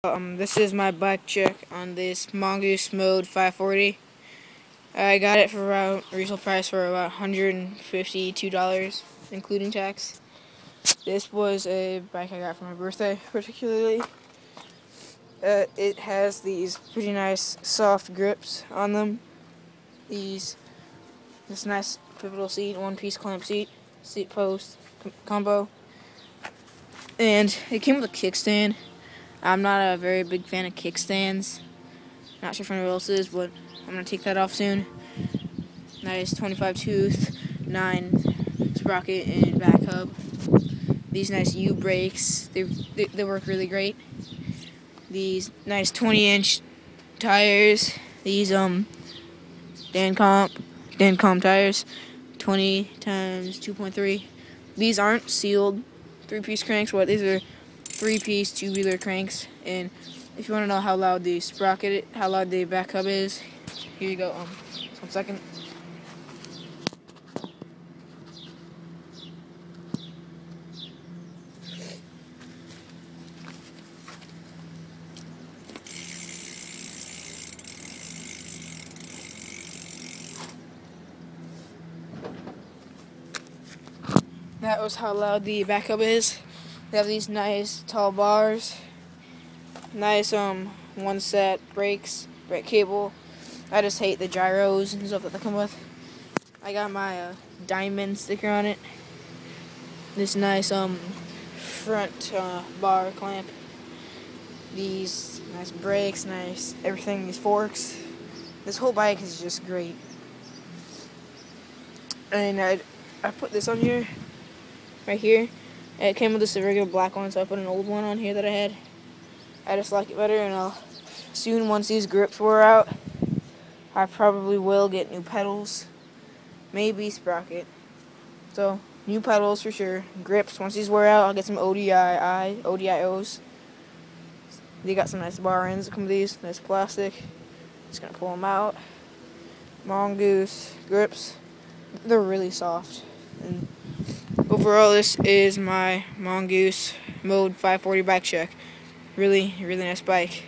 This is my bike check on this Mongoose Mode 540. I got it for around retail price for about $152, including tax. This was a bike I got for my birthday, particularly. It has these pretty nice soft grips on them. This nice pivotal seat, one-piece clamp seat post combo, and it came with a kickstand. I'm not a very big fan of kickstands. Not sure if anyone else is, but I'm going to take that off soon. Nice 25 tooth, 9 sprocket and back hub. These nice U brakes, they work really great. These nice 20-inch tires. These Dancom tires, 20 times 2.3. These aren't sealed 3-piece cranks, but these are 3-piece tubular cranks. And if you want to know how loud the sprocket, how loud the back hub is, here you go. Just 1 second. That was how loud the back hub is. They have these nice tall bars, nice one set brakes, brake cable. I just hate the gyros and stuff that they come with. I got my diamond sticker on it. This nice front bar clamp. These nice brakes, nice everything. These forks. This whole bike is just great. And I put this on here. Right here. It came with this regular black one, so I put an old one on here that I had. I just like it better, and I'll soon, once these grips wear out, I probably will get new pedals, maybe sprocket. So new pedals for sure. Grips, once these wear out, I'll get some ODIOs. They got some nice bar ends that come with these, nice plastic. Just gonna pull them out. Mongoose grips, they're really soft. And overall, this is my Mongoose Mode 540 bike check. Really nice bike.